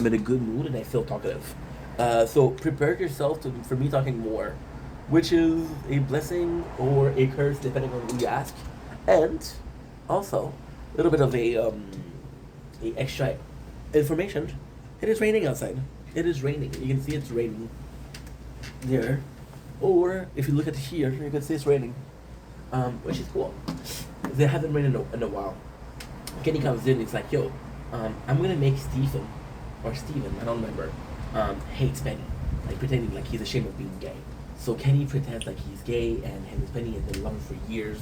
I'm in a good mood and I feel talkative. So prepare yourself for me talking more, which is a blessing or a curse depending on who you ask, and also a little bit of a extra information. It is raining outside. It is raining. You can see it's raining there, or if you look at here, you can see it's raining, which is cool. They haven't rained in a while. Kenny comes in, it's like, yo, I'm gonna make Stephen, or Steven, I don't remember, hates Penny. Like pretending like he's ashamed of being gay. So Kenny pretends like he's gay and him and Penny have been loving for years,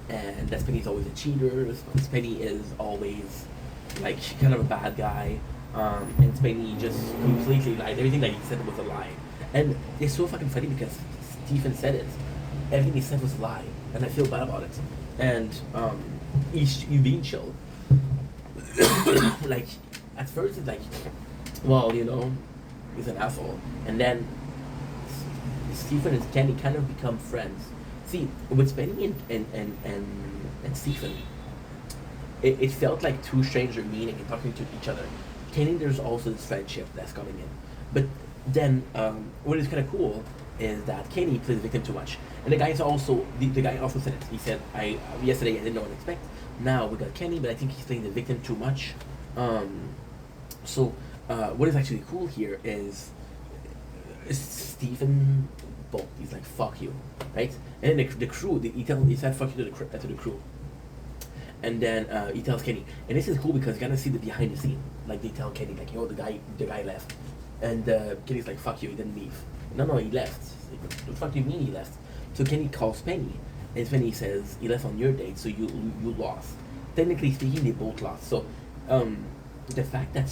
and that Penny's always a cheater, Penny is always like kind of a bad guy, and Penny just completely lied. Everything that he said was a lie. And it's so fucking funny because Stephen said it. Everything he said was a lie, and I feel bad about it. And you being chill. Like at first it's like, well, he's an asshole, and then Stephen and Kenny kind of become friends. See, with Penny and Stephen, it felt like two strangers meeting and talking to each other. Kenny, there's also this friendship that's coming in, but then what is kind of cool is that Kenny plays victim too much, and the guy also said it. He said, "I yesterday I didn't know what to expect. Now we got Kenny, but I think he's playing the victim too much." So what is actually cool here is Stephen Bolt. He's like, "Fuck you," right? And then the crew, he said, "Fuck you" to the crew. And then he tells Kenny, and this is cool because you gotta see the behind the scene. Like they tell Kenny, like, "Yo, the guy left," and Kenny's like, "Fuck you, he didn't leave." No, he left. Like, what the fuck do you mean he left? So Kenny calls Penny, and Penny says, "He left on your date, so you lost." Technically speaking, they both lost. So the fact that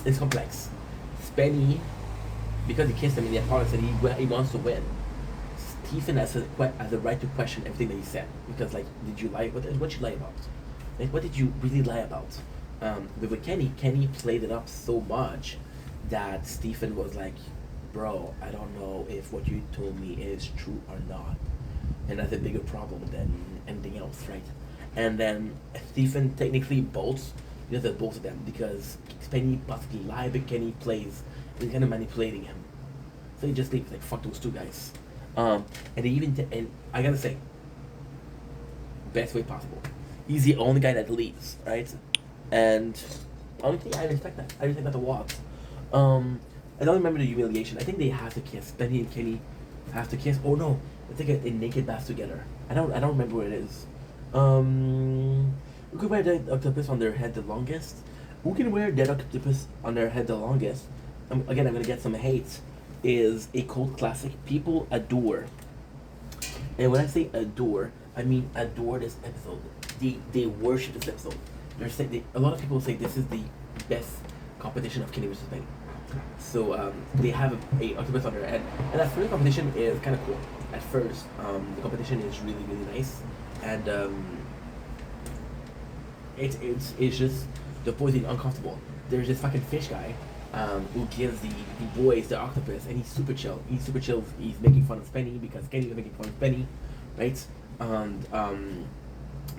it's complex. Spenny, because he kissed him in the apartment, said he wants to win. Stephen has a right to question everything that he said, because like, did you lie? What you lie about? Like, what did you really lie about? But with Kenny played it up so much that Stephen was like, "Bro, I don't know if what you told me is true or not," and that's a bigger problem than anything else, right? And then Stephen technically bolts. He does both of them because Penny possibly lied, but Kenny plays. He's kind of manipulating him, so he just thinks like, "Fuck those two guys." And and I gotta say, best way possible. He's the only guy that leaves, right? And honestly, I respect that. I respect that a lot. I don't remember the humiliation. I think they have to kiss. Penny and Kenny have to kiss. Oh no, I think a naked bath together. I don't remember where it is. Who can wear dead octopus on their head the longest? Who can wear dead octopus on their head the longest? Again, I'm gonna get some hate. Is a cult classic people adore. And when I say adore, I mean adore this episode. They worship this episode. They're saying a lot of people say this is the best competition of Kenny vs. Penny. So they have a octopus on their head, and that first competition is kind of cool. At first, the competition is really nice, and it's just the boys being uncomfortable. There's this fucking fish guy who gives the boys the octopus, and he's super chill. He's making fun of Penny because Kenny was making fun of Penny, right? And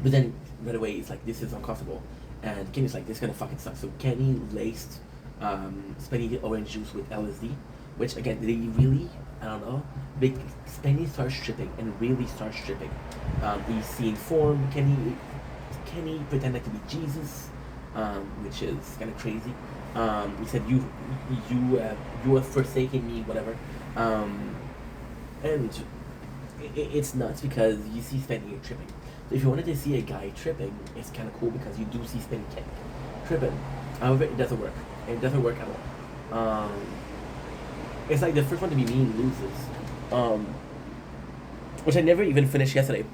but then right away it's like, this is uncomfortable, and Kenny's like, this gonna fucking suck. So Kenny laced Penny orange juice with LSD, which again they really, I don't know. Penny starts stripping and really starts stripping. He's seeing form. Kenny pretended to be Jesus, which is kind of crazy. He said, you have forsaken me, whatever. And it's nuts because you see Spenny tripping. So if you wanted to see a guy tripping, it's kind of cool because you do see Spenny tripping. However, it doesn't work. It doesn't work at all. It's like the first one to be mean loses. Which I never even finished yesterday.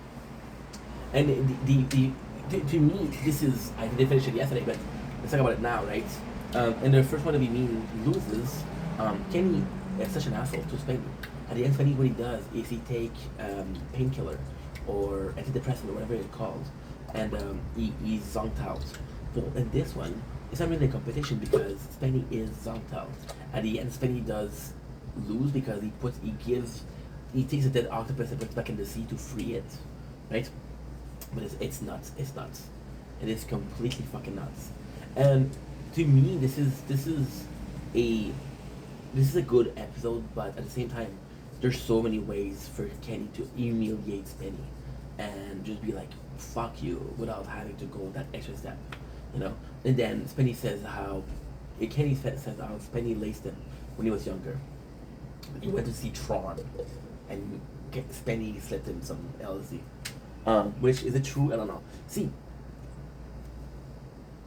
And to me, this is, I didn't finish it yesterday, but let's talk about it now, right? And the first one to be mean loses. Kenny is such an asshole to Spenny. At the end, Spenny, what he does is he take painkiller or antidepressant or whatever it's called, and he's zonked out. So in this one, it's not really a competition because Spenny is zonked out. At the end, Spenny does lose because he he takes a dead octopus and puts it back in the sea to free it, right? But it's nuts. It's nuts. It is completely fucking nuts. And to me, a this is a good episode, but at the same time, there's so many ways for Kenny to humiliate Spenny and just be like, fuck you, without having to go that extra step, you know? And then Spenny says how, Kenny says how Spenny laced him when he was younger. He went to see Tron, and Spenny slipped him some LSD. Which, is it true? I don't know. See,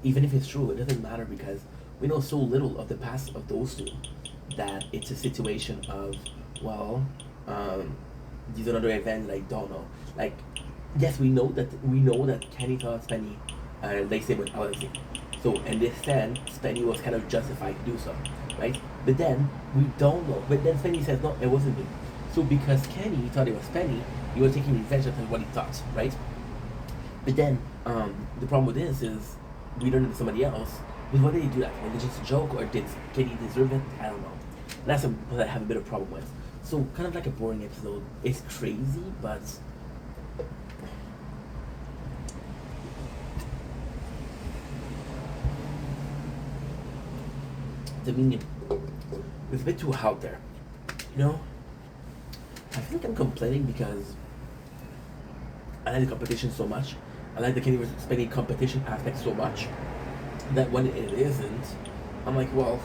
even if it's true, it doesn't matter because we know so little of the past of those two that it's a situation of, well, these are another event that I don't know. Like, yes, we know that Kenny thought Spenny laced him with LSD. So in this sense, Spenny was kind of justified to do so, right? But then we don't know. But then Spenny says, no, it wasn't me. So because Kenny thought it was Spenny, he was taking revenge on what he thought, right? But then the problem with this is we learned it to somebody else. But why did he do that? Was it just a joke, or did Kenny deserve it? I don't know. And that's what I have a bit of a problem with. So kind of like a boring episode. It's crazy, but the meaning is a bit too out there. You know? I feel like I'm complaining because I like the competition so much. I like the Kenny versus Spenny competition aspect so much that when it isn't, I'm like, well,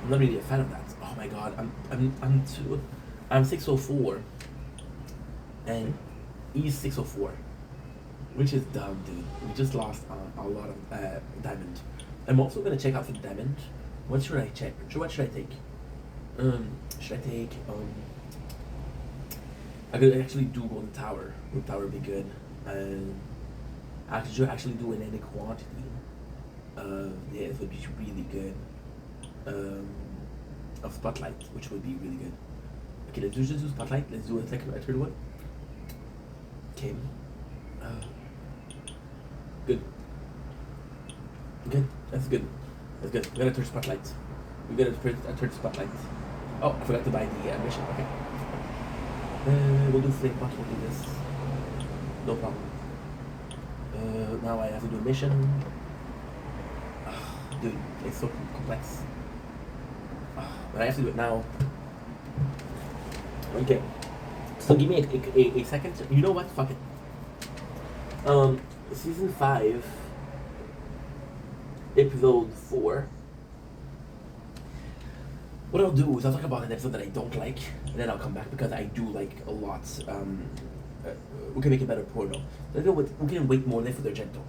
I'm not really a fan of that. Oh my god, I'm 604 and he's 604, which is dumb, dude. We just lost a lot of diamond. I'm also gonna check out for diamond. What should I check? What should I take? Should I take I could actually do Golden Tower. Golden Tower would be good. Should actually do in any quantity. Yeah, it would be really good. Of Spotlight, which would be really good. Okay, let's just do Spotlight. Let's do a third one. Okay. Good. Good. That's good. That's good. We got a third Spotlight. We got a third Spotlight. Oh, I forgot to buy the mission. Okay. We'll do Flame Pot. We'll do this. No problem. Now I have to do a mission. Dude, it's so complex. But I have to do it now. Okay. So give me a second. You know what? Fuck it. Season 5, episode 4. What I'll do is I'll talk about an episode that I don't like, and then I'll come back because I do like a lot. We can make a better porno. Let's go with, we can wait more for the Argento.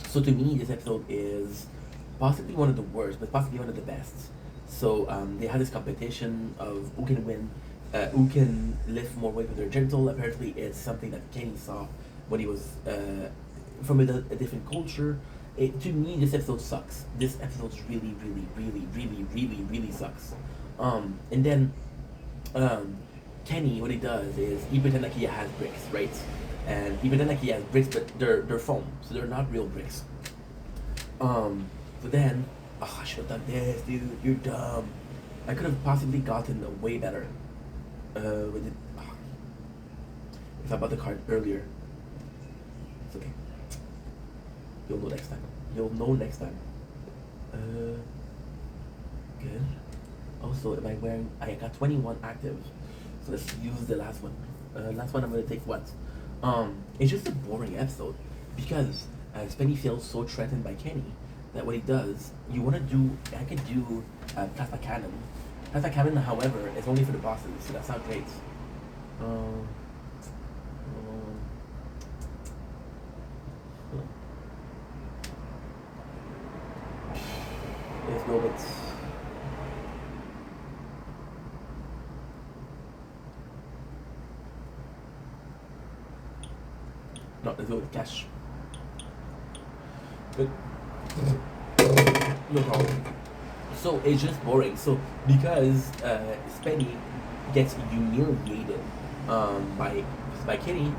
So to me, this episode is possibly one of the worst, but possibly one of the best. So they had this competition of who can win, who can lift more weight with their Argento. Apparently, it's something that Kenny saw when he was from a different culture. To me, this episode sucks. This episode really, really, really, really, really, really sucks. And then Kenny, what he does is he pretends like he has bricks, right? And he pretends like he has bricks, but they're foam, so they're not real bricks. So then, I should have done this, dude. You're dumb. I could have possibly gotten a way better. With it. If I bought the card earlier, it's okay. You'll know next time. You'll know next time. Good. Also, am I wearing? I got 21 active. So let's use the last one. Last one I'm gonna take what? It's just a boring episode because Spenny feels so threatened by Kenny that what he does, you wanna do, I could do Plasma Cannon. Plasma Cannon, however, is only for the bosses, so that's not great. Let's go with no, let's go with cash. Good. No problem. So it's just boring. So because Spenny gets humiliated by Kenny,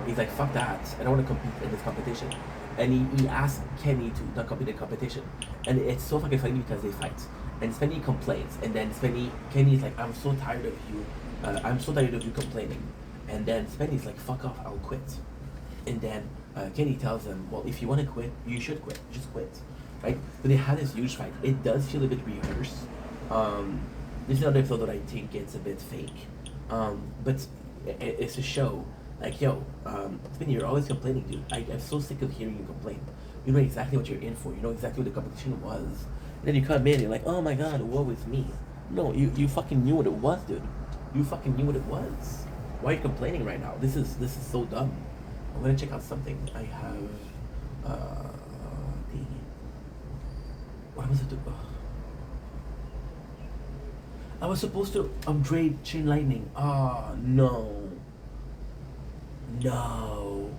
he's like, fuck that. I don't want to compete in this competition. And he asks Kenny to not compete in competition. And it's so fucking funny because they fight. And Spenny complains. And then Kenny's like, I'm so tired of you I'm so tired of you complaining. And then Spenny's like, fuck off, I'll quit. And then Kenny tells him, well, if you want to quit, you should quit. Just quit. Right? But they had this huge fight. It does feel a bit rehearsed. This is another episode that I think it's a bit fake. But it's a show. Like, yo, Spenny, you're always complaining, dude. I'm so sick of hearing you complain. You know exactly what you're in for. You know exactly what the competition was. And then you come in and you're like, oh my god, woe is me. No, you fucking knew what it was, dude. You fucking knew what it was. Why are you complaining right now? This is so dumb. I'm gonna check out something. I have the what was it? I was supposed to upgrade Chain Lightning. Ah, no. No.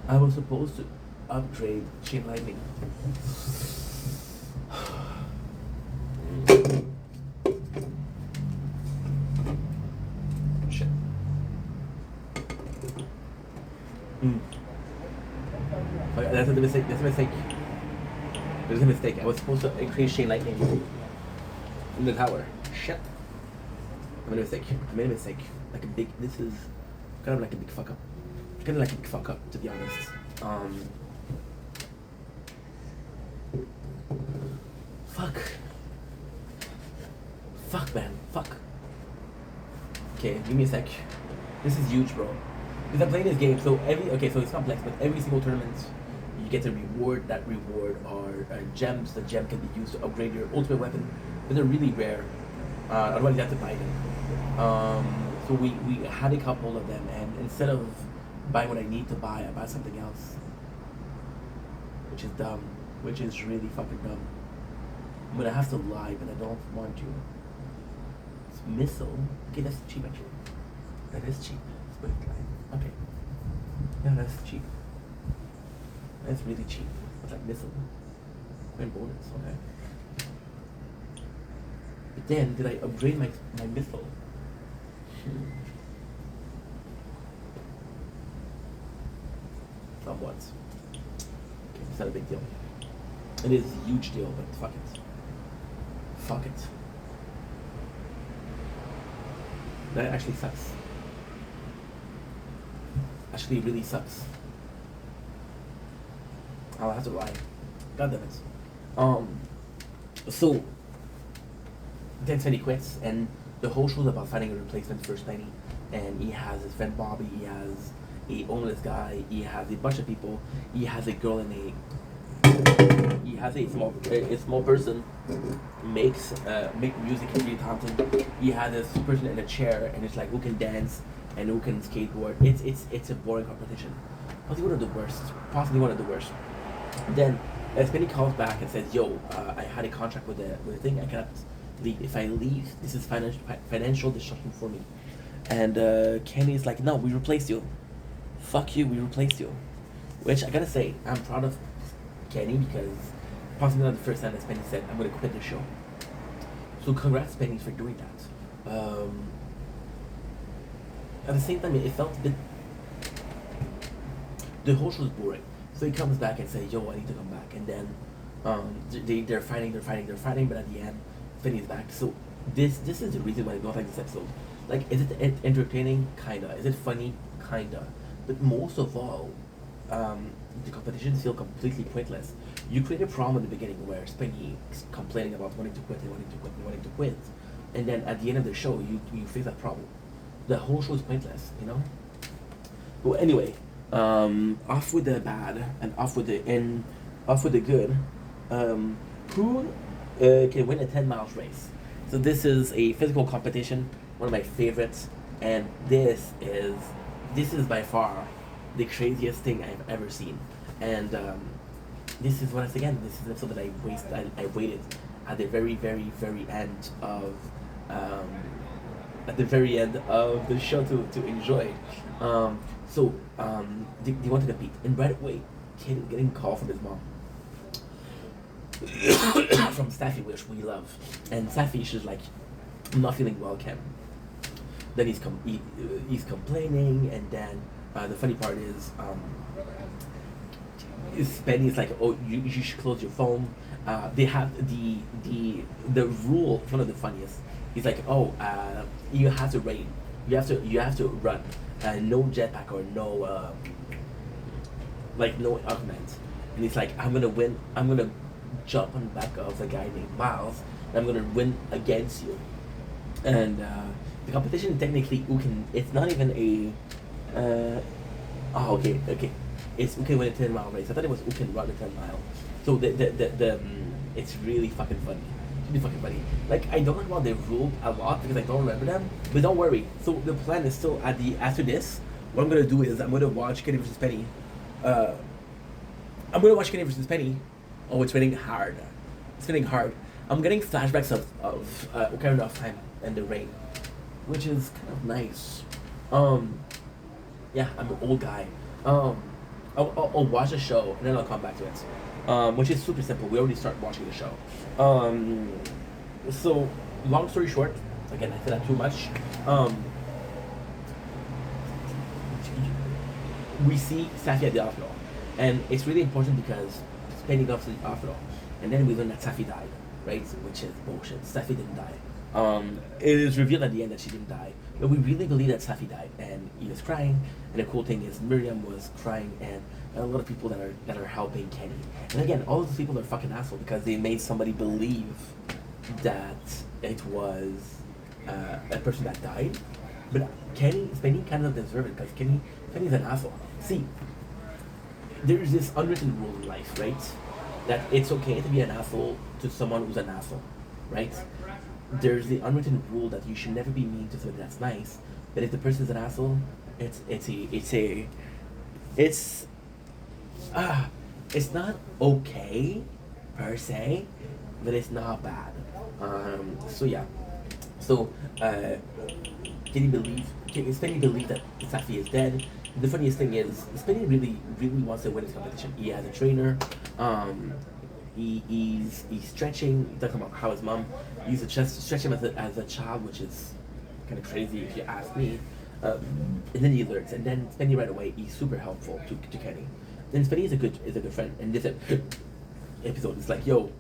I was supposed to upgrade Chain Lightning. Shit. Okay, that's a mistake. That's a mistake. There's a mistake. I was supposed to increase Chain Lightning in the tower. Shit. I made a mistake. I made a mistake. Like a big. This is kind of like a big fuck up. Kind of like a big fuck up, to be honest. Fuck. Fuck, man. Fuck. Okay, give me a sec. This is huge, bro. Because I'm playing this game, so so it's complex, but every single tournament, you get a reward. That reward are gems. The gem can be used to upgrade your ultimate weapon, but they're really rare. Otherwise, you have to buy them. So we had a couple of them, and instead of buying what I need to buy, I buy something else, which is dumb. Which is really fucking dumb. I'm gonna have to lie, but I don't want to. It's missile. Okay, that's cheap actually. That is cheap. Let's put it like, okay. Yeah, that's cheap. That's really cheap. It's like missile. And bonus, okay. But then, did I upgrade my missile? Somewhat. Okay, it's not a big deal. It is a huge deal, but fuck it. Fuck it. That actually sucks. Actually, really sucks. I'll have to lie. God damn it. So then Spenny quits, and the whole show's about finding a replacement for Spenny. And he has his friend Bobby. He has a homeless guy. He has a bunch of people. He has a girl in a. He has a small person make music and really talented. He has this person in a chair, and it's like who can dance and who can skateboard. It's a boring competition. Possibly one of the worst. Possibly one of the worst. Then Spenny calls back and says, "Yo, I had a contract with the thing. I cannot leave. If I leave, this is financial destruction for me." And Kenny's like, "No, we replaced you. Fuck you, we replaced you." Which I gotta say, I'm proud of Kenny, because possibly not the first time that Spenny said, "I'm gonna quit the show." So congrats, Spenny, for doing that. At the same time, it felt a bit. The whole show is boring. So he comes back and says, "Yo, I need to come back," and then they're fighting, but at the end, Spenny's back. So this is the reason why I don't like this episode. Like, is it entertaining? Kinda. Is it funny? Kinda. But most of all, the competitions feel completely pointless. You create a problem at the beginning where Spenny is complaining about wanting to quit, and then at the end of the show, you face that problem. The whole show is pointless, you know. Well, anyway, off with the bad and off with the good. Who can win a 10 miles race? So this is a physical competition, one of my favorites, and this is by far the craziest thing I've ever seen. And this is once again, this is an episode that I waited at the very, very, very end of the show to enjoy. So they want to compete, and right away, Kid getting a call from his mom. From Staffy, which we love, and Staffy, she's like, "I'm not feeling well, Ken." Then he's complaining, and then the funny part is Spenny's like, "Oh, you should close your phone. they have the rule. One of the funniest. He's like, oh, you have to rain. You have to run. No jetpack or no like no augment. And he's like, I'm gonna win. I'm gonna jump on the back of a guy named Miles. And I'm gonna win against you. And the competition technically who can. It's not even a. Okay. It's who can win a 10-mile race. I thought it was who can run a 10 mile. So it's really fucking funny. Really fucking funny. Like I don't know about the rule a lot because I don't remember them. But don't worry. So the plan is still after this. What I'm gonna do is I'm gonna watch Kenny versus Penny. I'm gonna watch Kenny versus Penny. Oh, it's raining hard. It's raining hard. I'm getting flashbacks of Ocarina of Time and the rain, which is kind of nice. Yeah, I'm an old guy. I'll watch the show and then I'll come back to it. Which is super simple. We already started watching the show. So long story short, again I said that too much. We see Safi at the hospital, and it's really important because Penny goes to the hospital, and then we learn that Safi died, right? Which is bullshit. Safi didn't die. It is revealed at the end that she didn't die, but we really believe that Safi died, and he was crying. And the cool thing is Miriam was crying, and a lot of people that are helping Kenny. And again, all of those people are fucking assholes because they made somebody believe that it was a person that died. But Penny kind of deserved it because Penny's an asshole. See, there's this unwritten rule in life, right? That it's okay to be an asshole to someone who's an asshole, right? There's the unwritten rule that you should never be mean to somebody that's nice. But if the person's an asshole, it's not okay per se, but it's not bad. So yeah. So Penny believe that Safi is dead. The funniest thing is Penny really wants to win this competition. He has a trainer. He's stretching. He's talking about how his mom used to stretch him as a child, which is kind of crazy if you ask me. And then he learns, and then Penny right away he's super helpful to Kenny. Then Penny is a good friend, and this episode is like, yo,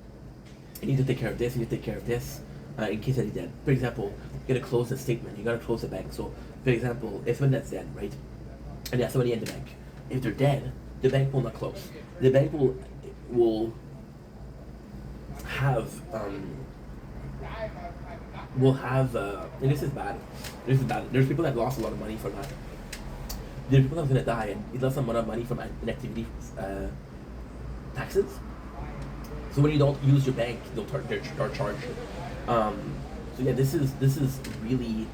you need to take care of this, you need to take care of this, in case that he's dead. For example, you gotta close the statement, you gotta close the bank. So, for example, if someone that's dead, right, and there's somebody in the bank, if they're dead, the bank will not close. The bank will have and this is bad. There's people that lost a lot of money from that. There's people that's gonna die and he lost a lot of money from inactivity taxes. So when you don't use your bank, they'll charge you. So yeah, this is really,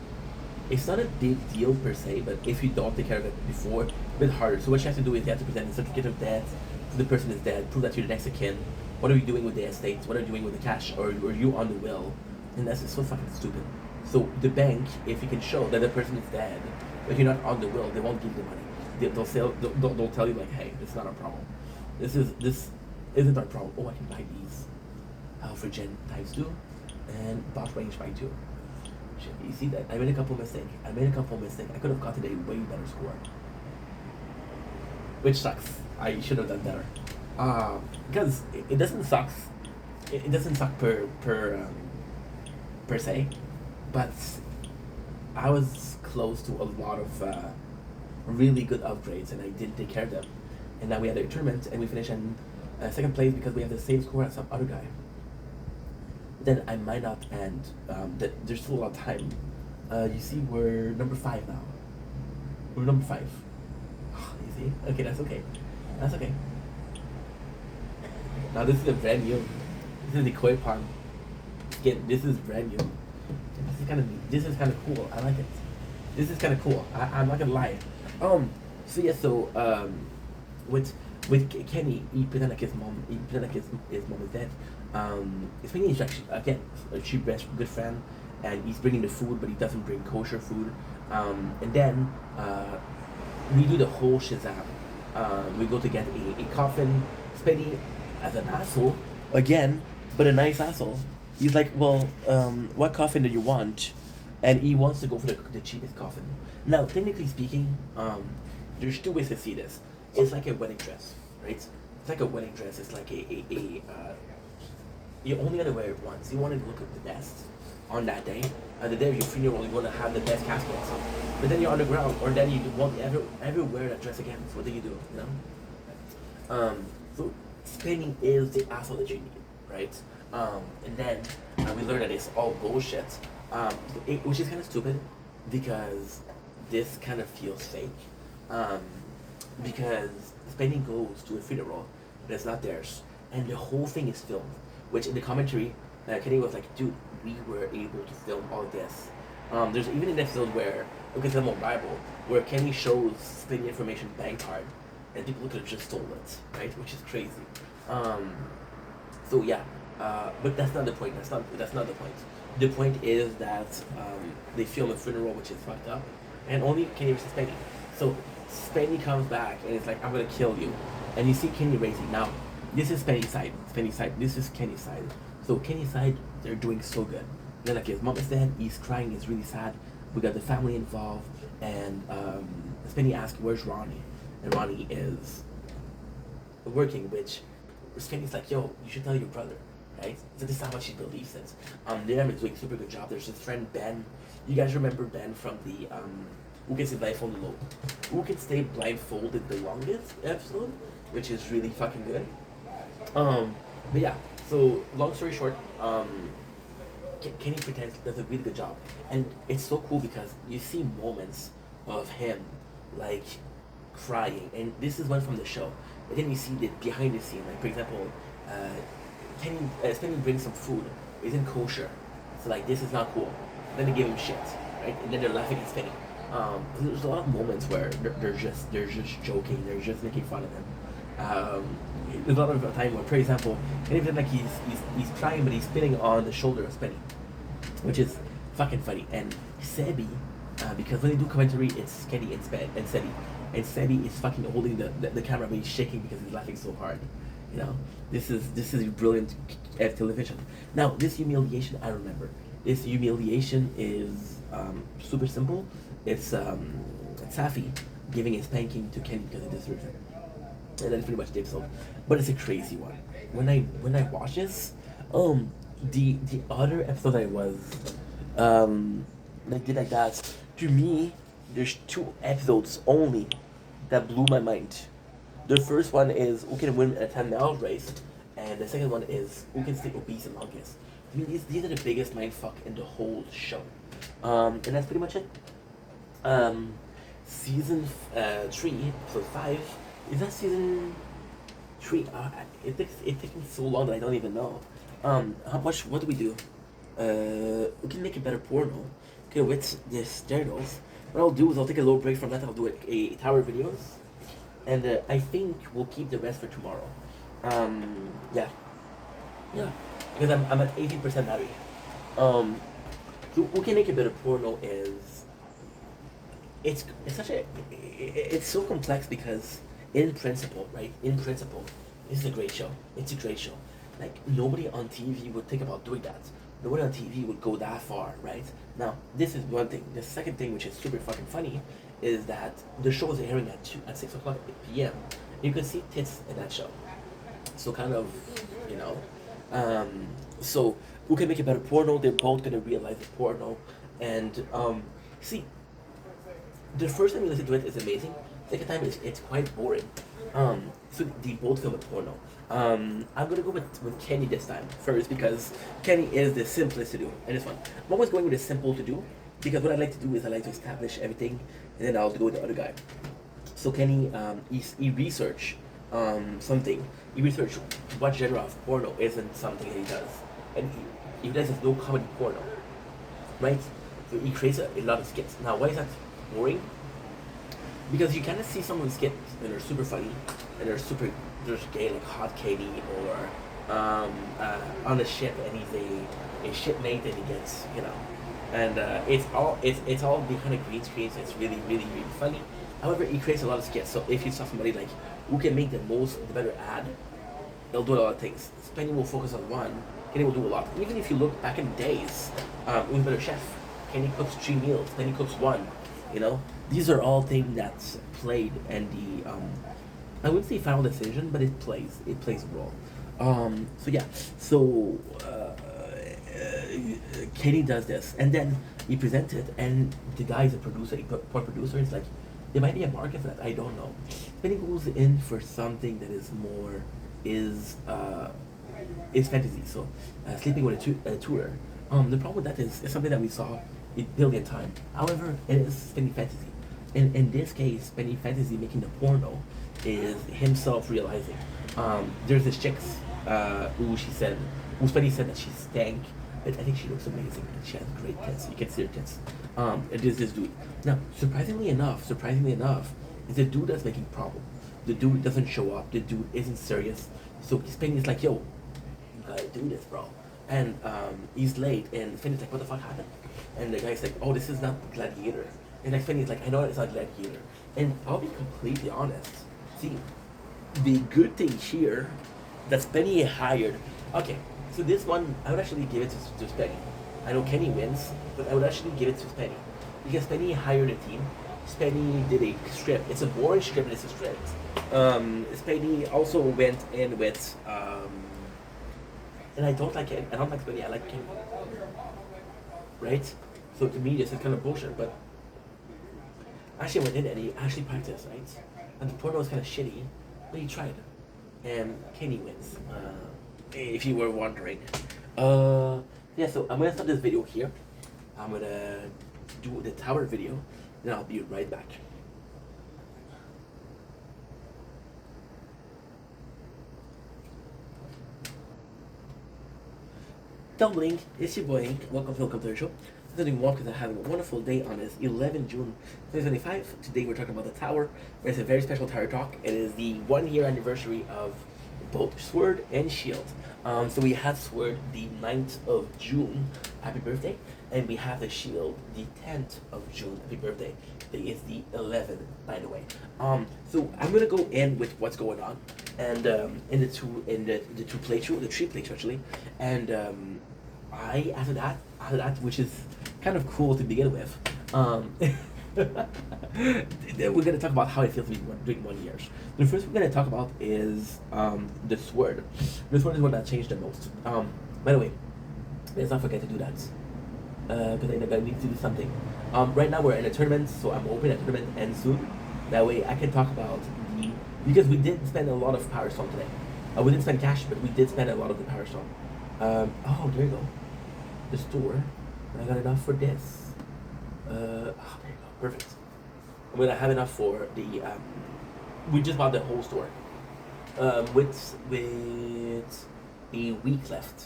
it's not a big deal per se, but if you don't take care of it before, it's a bit harder. So what you have to do is you have to present a certificate of death, so the person is dead, prove that you're the next of kin. What are you doing with the estates? What are you doing with the cash? Or are you on the will? And that's just so fucking stupid. So the bank, if you can show that the person is dead, but you're not on the will, they won't give you the money. They'll tell you like, hey, this is not our problem. This isn't our problem. Oh, I can buy these for Gen times 2 and boss range by 2. Shit, you see that? I made a couple mistakes. I could have gotten a way better score, which sucks. I should have done better. Because it doesn't suck. It doesn't suck per se, but I was close to a lot of really good upgrades, and I didn't take care of them. And now we had a tournament, and we finished in second place because we have the same score as some other guy. Then I might not end. There's still a lot of time. You see, we're number 5 now. We're number 5. You see? Okay, that's okay. That's okay. Now this is a brand new. This is the koi pond. Again, this is brand new. This is kind of cool. I like it. This is kind of cool. I'm not gonna lie. With Kenny, he pretended like his mom. He pretended like his mom is dead. It's making instruction again. She best good friend, and he's bringing the food, but he doesn't bring kosher food. And then we do the whole shazam. We go to get a coffin. Spenny as an asshole again, but a nice asshole. He's like, well, what coffin do you want? And he wants to go for the cheapest coffin. Now, technically speaking, there's 2 ways to see this. It's like a wedding dress, right? It's like a wedding dress. It's like you only gotta wear it once. You want to look at the best on that day. The day of your funeral, you want to have the best casket. But then you're underground, or then you won't ever wear that dress again. So what do? You know. So spending is the asshole that you need, right? And then we learned that it's all bullshit, which is kind of stupid because this kind of feels fake. Um, because spending goes to a funeral, but it's not theirs, and the whole thing is filmed. Which in the commentary, Kenny was like, "Dude, we were able to film all this." There's even an episode where look at them on Bible, where Kenny shows spending information bank card, and people could have just stole it, right? Which is crazy. Um, so yeah, but that's not the point. That's not the point. The point is that they film a funeral, which is fucked up, and only Kenny versus Spenny. So Spenny comes back and it's like, "I'm gonna kill you," and you see Kenny racing. Now, this is Spenny's side. Spenny's side. This is Kenny's side. So Kenny's side, they're doing so good. Then like his mom is dead. He's crying. He's really sad. We got the family involved, and Spenny asks, "Where's Ronnie?" And Ronnie is working, which Spenny's like, "Yo, you should tell your brother." Right? So this is how much she believes it. They're doing a super good job. There's his friend Ben. You guys remember Ben from the Who Can Stay Blindfolded Who Can Stay Blindfolded the Longest episode, which is really fucking good. But yeah, so long story short, Kenny pretends does a really good job, and it's so cool because you see moments of him like crying, and this is one from the show. But then you see the behind the scene, like for example, Kenny Spenny brings some food, isn't kosher, so like this is not cool. Then they give him shit, right? And then they're laughing at Spenny. There's a lot of moments where they're just joking, they're just making fun of him. There's a lot of time where, for example, and even like he's crying, but he's spitting on the shoulder of Spenny, which is fucking funny. And Sebi, because when they do commentary, it's Kenny and Sebi, and Sebi is fucking holding the camera, but he's shaking because he's laughing so hard. You know, this is brilliant television. Now, this humiliation, I remember. This humiliation is super simple. It's Safi giving a spanking to Kenny because he deserves it. And that's pretty much the episode. But it's a crazy one. When I watch this, the other episode I was like did like that. To me, there's two episodes only that blew my mind. The first one is who can win a 10-mile race, and the second one is who can stay obese the longest. I mean, these are the biggest mindfuck in the whole show. And that's pretty much it. Season 3, episode 5. Is that season 3? It takes me so long that I don't even know. What do we do? We can make a better porno. Okay, with this journals. What I'll do is I'll take a little break from that. I'll do a tower videos, and I think we'll keep the rest for tomorrow. Yeah, because I'm at 18% battery. So we can make a better porno is it's so complex because in principle, right? In principle, this is a great show. It's a great show. Like nobody on TV would think about doing that. Nobody on TV would go that far, right? Now, this is one thing. The second thing, which is super fucking funny, is that the show is airing at 6 o'clock p.m. You can see tits in that show. So kind of, you know, so who can make a better porno? They're both gonna realize the porno, and see, the first time you listen to it is amazing. Second time it's quite boring. So they both film a porno. I'm gonna go with Kenny this time first because Kenny is the simplest to do and it's fun. I'm always going with the simple to do because what I like to do is I like to establish everything and then I'll go with the other guy. So Kenny, he research something. He research what genre of porno isn't something that he does, and he does this no comedy porno, right? So he creates a lot of skits. Now, why is that boring? Because you kind of see some of the skits that are super funny and there's gay like Hot Katie or on a ship and he's a shipmate and he gets and it's all behind a green screen, so it's really really really funny. However, he creates a lot of skits. So if you saw somebody like who can make the better ad, they'll do a lot of things. Spenny will focus on one, Kenny will do a lot. Even if you look back in the days, with Better Chef, Kenny cooks 3 meals, Penny cooks 1. These are all things that's played and the I wouldn't say final decision, but it plays a role. So yeah, so Katie does this, and then he presents it, and the guy is a producer, a pop producer. It's like there might be a market for that. I don't know. Then he goes in for something that is more is uh, is fantasy. So sleeping with a tutor. The problem with that is it's something that we saw a billion times. However, it is spending fantasy. In this case, spending fantasy making the porno is himself realizing. There's this chick who Spenny said that she stank, but I think she looks amazing and she has great tits. You can see her tits. It is this dude. Now, surprisingly enough, it's the dude that's making problem. The dude doesn't show up. The dude isn't serious. So Spenny is like, yo, you gotta do this, bro. And he's late, and Spenny's like, what the fuck happened? And the guy's like, oh, this is not Gladiator. And like Spenny's like, I know it's not Gladiator. And I'll be completely honest. See, the good thing here that Spenny hired. Okay, so this one I would actually give it to Spenny. I know Kenny wins, but I would actually give it to Spenny because Spenny hired a team. Spenny did a script. It's a boring script, but it's a script. Spenny also went in with, and I don't like it. I don't like Spenny. I like Kenny, right? So to me, this is kind of bullshit. But actually went in and he actually practiced, right? And the porno was kind of shitty, but he tried. And Kenny wins. If you were wondering. Yeah, so I'm gonna start this video here. I'm gonna do the tower video, then I'll be right back. Dumbling, it's your boy Ink. Welcome to the show. I'm doing well because I'm having a wonderful day on this 11 June 2025. Today we're talking about the tower. It's a very special tower talk. It is the 1 year anniversary of both Sword and Shield. So we have Sword the 9th of June, happy birthday, and we have the Shield the 10th of June, happy birthday. Today is the 11th, by the way. So I'm gonna go in with what's going on, and in the two playthrough, the three playthrough actually, and after that, which is kind of cool to begin with. Then we're gonna talk about how it feels to be doing 1 year. The first we're gonna talk about is the sword. The sword is what that changed the most. By the way, let's not forget to do that because I know I need to do something. Right now we're in a tournament, so I'm hoping that tournament ends soon. That way I can talk about because we did spend a lot of Power Stone today. We didn't spend cash, but we did spend a lot of the Power Stone. Oh, there you go. The store. I got enough for this. There you go. Perfect. I'm gonna have enough for the. We just bought the whole store. With a week left.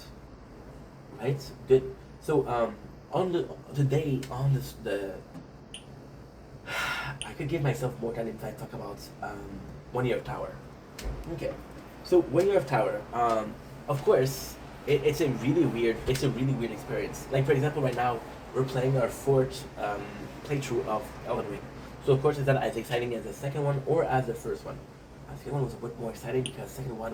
Right. Good. So on the today on this the. I could give myself more time if I talk about 1 year of tower. Okay. So 1 year of tower. Of course. It's a really weird experience. Like for example, right now we're playing our fourth playthrough of Elden Ring. So of course it's not as exciting as the second one or as the first one. The second one was a bit more exciting because the second one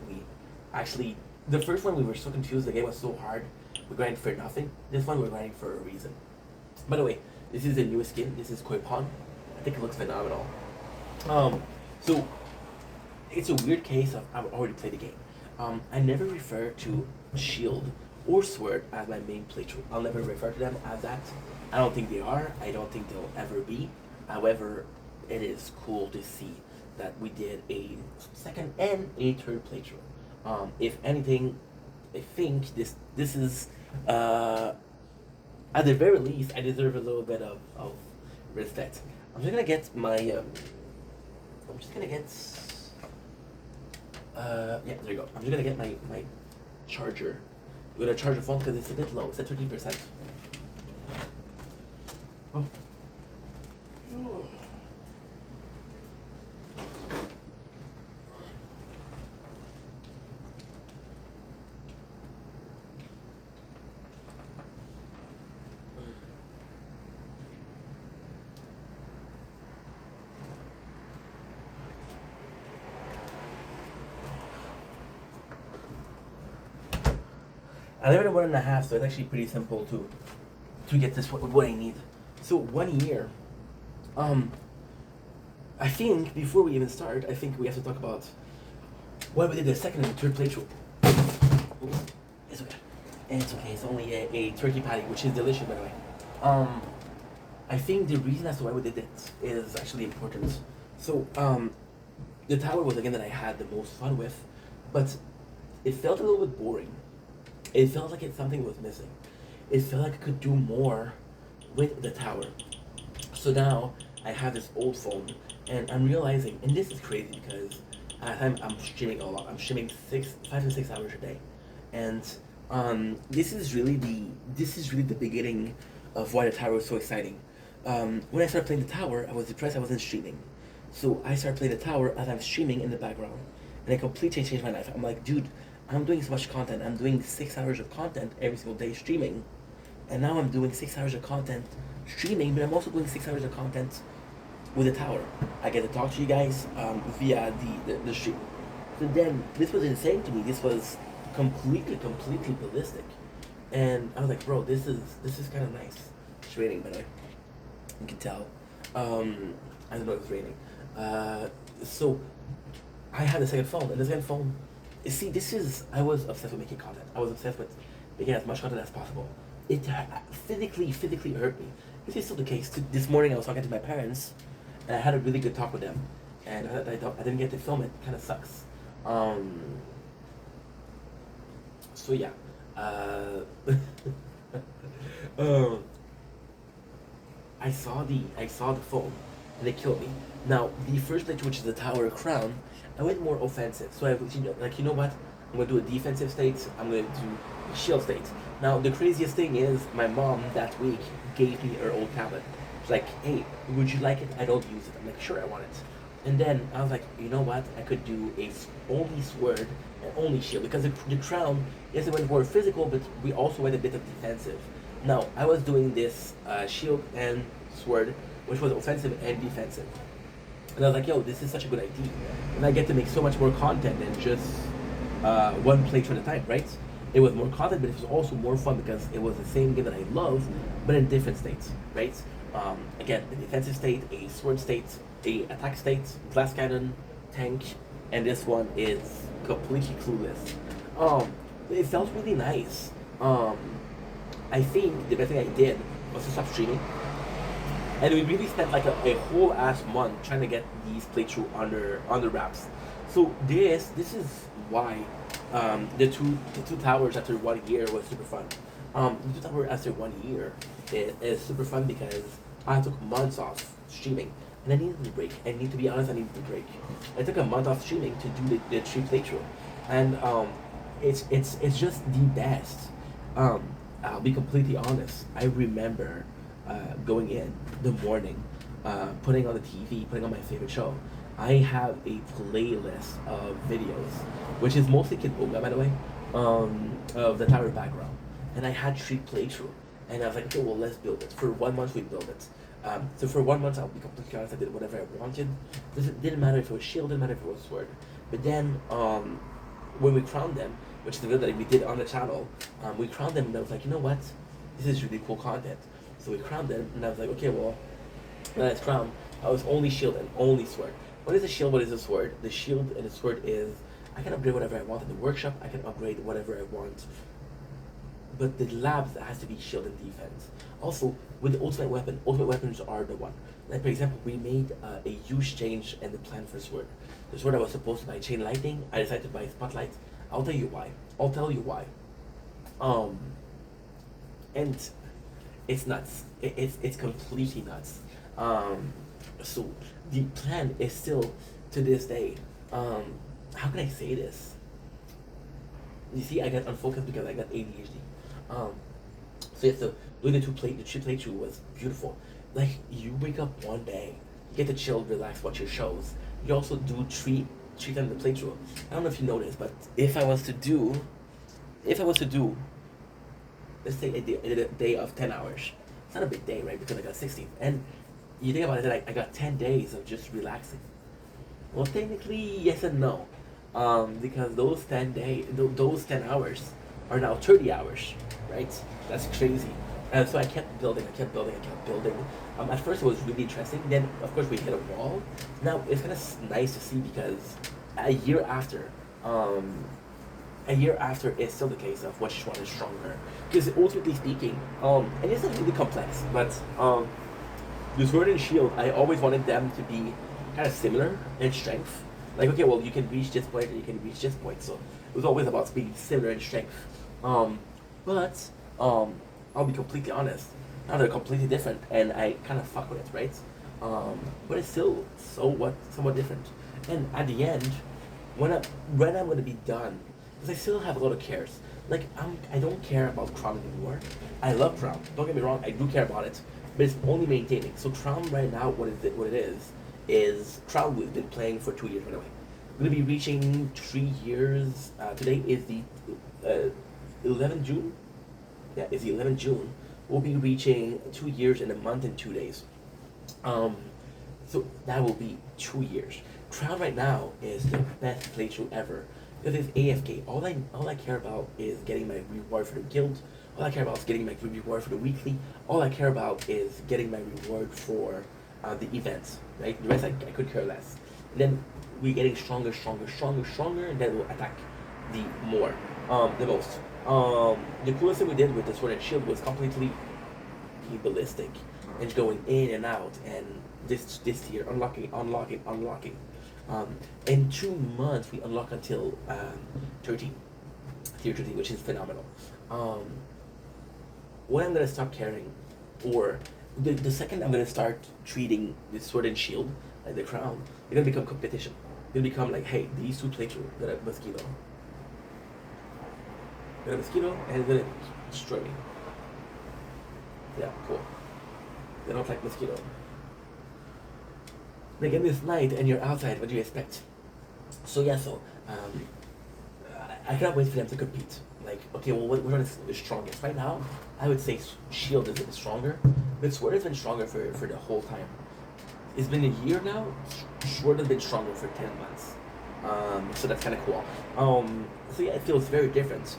the first one we were so confused, the game was so hard, we grinded for nothing. This one we're grinding for a reason. By the way, this is the newest skin. This is Koi Pond. I think it looks phenomenal. So it's a weird case of I've already played the game. I never refer to Shield or Sword as my main playthrough. I'll never refer to them as that. I don't think they are. I don't think they'll ever be. However, it is cool to see that we did a second and a third playthrough. If anything, I think this is at the very least I deserve a little bit of respect. I'm just gonna get my yeah, there you go. I'm just gonna get my charger. I'm gonna charge the phone because it's a bit low. It's at 13%. Oh. I live at 1.5, so it's actually pretty simple to get this what I need. So 1 year. I think before we even start, I think we have to talk about why we did the second and the third playthrough. Oops, it's okay. It's okay. It's only a turkey patty, which is delicious, by the way. Um, I think the reason as to why we did it is actually important. So, the tower was the game that I had the most fun with, but it felt a little bit boring. It felt like something was missing. It felt like I could do more with the tower. So now I have this old phone, and I'm realizing, and this is crazy because at the time I'm streaming a lot. I'm streaming 5 to 6 hours a day, and this is really the beginning of why the tower was so exciting. When I started playing the tower, I was depressed. I wasn't streaming, so I started playing the tower as I'm streaming in the background, and it completely changed my life. I'm like, dude, I'm doing so much content. I'm doing 6 hours of content every single day streaming, and now I'm doing 6 hours of content streaming, but I'm also doing 6 hours of content with the tower. I get to talk to you guys via the stream. So then this was insane to me. This was completely ballistic, and I was like, bro, this is kind of nice. It's raining, by the way. You can tell. I don't know if it's raining. So I had a second phone, and the second phone. You see, I was obsessed with making content. I was obsessed with making as much content as possible. It physically hurt me. This is still the case. This morning I was talking to my parents, and I had a really good talk with them, and I didn't get to film it. Kind of sucks. So yeah. um, I saw the phone, and it killed me. Now the first playthrough, which is the Tower Crown, I went more offensive. So you know what? I'm gonna do a defensive state. I'm gonna do a shield state. Now the craziest thing is my mom that week gave me her old tablet. She's like, "Hey, would you like it? I don't use it." I'm like, "Sure, I want it." And then I was like, you know what? I could do only sword and only shield because the crown, yes, it went more physical, but we also went a bit of defensive. Now I was doing this shield and sword, which was offensive and defensive. And I was like, yo, this is such a good idea. And I get to make so much more content than just one playthrough at a time, right? It was more content, but it was also more fun because it was the same game that I love, but in different states, right? Again, a defensive state, a sword state, a attack state, glass cannon, tank, and this one is completely clueless. It felt really nice. I think the best thing I did was to stop streaming, and we really spent like a whole ass month trying to get these playthrough under wraps. So this is why the two towers after 1 year was super fun. The two towers after 1 year is super fun because I took months off streaming, and I needed a break. And to be honest, I needed a break. I took a month off streaming to do the tree playthrough, and it's just the best. I'll be completely honest. I remember going in the morning, putting on the TV, putting on my favorite show. I have a playlist of videos, which is mostly Kid Boga, by the way, of the tower background. And I had Tree playthrough, and I was like, okay, well, let's build it. For 1 month, we built it. So for 1 month, I'll be completely honest, I did whatever I wanted. Didn't matter if it was shield, didn't matter if it was sword. But then, when we crowned them, which is the video that we did on the channel, we crowned them, and I was like, you know what? This is really cool content. So we crowned them, and I was like, okay, well, let's crown. I was only shield and only sword. What is a shield? What is a sword? The shield and the sword is I can upgrade whatever I want in the workshop. I can upgrade whatever I want. But the labs has to be shield and defense. Also, with the ultimate weapons are the one. Like for example, we made a huge change in the plan for sword. The sword I was supposed to buy chain lightning. I decided to buy spotlight. I'll tell you why. And it's nuts. It's completely nuts. So the plan is still to this day. How can I say this? You see, I got unfocused because I got ADHD. So yeah, so doing the tree playthrough was beautiful. Like you wake up one day, you get to chill, relax, watch your shows. You also do treat them the playthrough. I don't know if you know this, but if I was to do, let's say a day of 10 hours. It's not a big day, right? Because I got 16. And you think about it, like I got 10 days of just relaxing. Well, technically, yes and no. Because those 10 hours are now 30 hours, right? That's crazy. And so I kept building. At first it was really interesting. Then, of course, we hit a wall. Now, it's kind of nice to see because a year after, a year after it's still the case of which one is stronger. Because ultimately speaking, and it's not really complex, but the Sword and Shield, I always wanted them to be kind of similar in strength. Like, okay, well, you can reach this point and you can reach this point, so it was always about being similar in strength. Um, but I'll be completely honest, now they're completely different, and I kind of fuck with it, right? But it's still somewhat different. And at the end, when I'm gonna be done, because I still have a lot of cares. Like I don't care about Crown anymore. I love Crown. Don't get me wrong, I do care about it, but it's only maintaining. So Crown right now, what it is Crown we've been playing for 2 years right away. We're gonna be reaching 3 years. Today is the 11th June. Yeah, it's the 11th June. We'll be reaching 2 years in a month and 2 days. Um, so that will be 2 years. Crown right now is the best playthrough ever because it's AFK. All I care about is getting my reward for the guild. All I care about is getting my reward for the weekly. All I care about is getting my reward for the events. Right, the rest I could care less. And then we're getting stronger, and then we'll attack the most. The coolest thing we did with the Sword and Shield was completely ballistic and going in and out, and this year unlocking. In 2 months we unlock until 13, tier 13, which is phenomenal. When I'm gonna stop caring, or the second I'm gonna start treating the Sword and Shield like the Crown, it's gonna become competition. It's gonna become like, hey, these two playthrough got a mosquito. Got a mosquito and it's gonna destroy me. Yeah, cool. They don't like mosquito. Like in this night and you're outside, what do you expect? So yeah, I cannot wait for them to compete. Like, okay, well, what one is the strongest? Right now, I would say Shield is a bit stronger, but Sword has been stronger for the whole time. It's been a year now. Sword has been stronger for 10 months. So that's kind of cool. So yeah, it feels very different.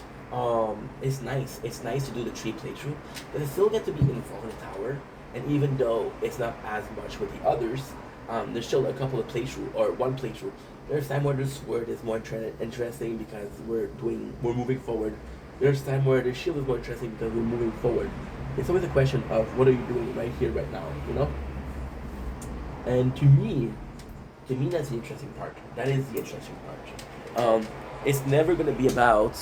It's nice. It's nice to do the tree playthrough, but I still get to be involved in the tower. And even though it's not as much with the others, there's still a couple of playthrough or one playthrough. There's time where the Sword is more interesting because we're moving forward. There's time where the Shield is more interesting because we're moving forward. It's always a question of what are you doing right here, right now, you know? And to me, that's the interesting part. That is the interesting part. It's never gonna be about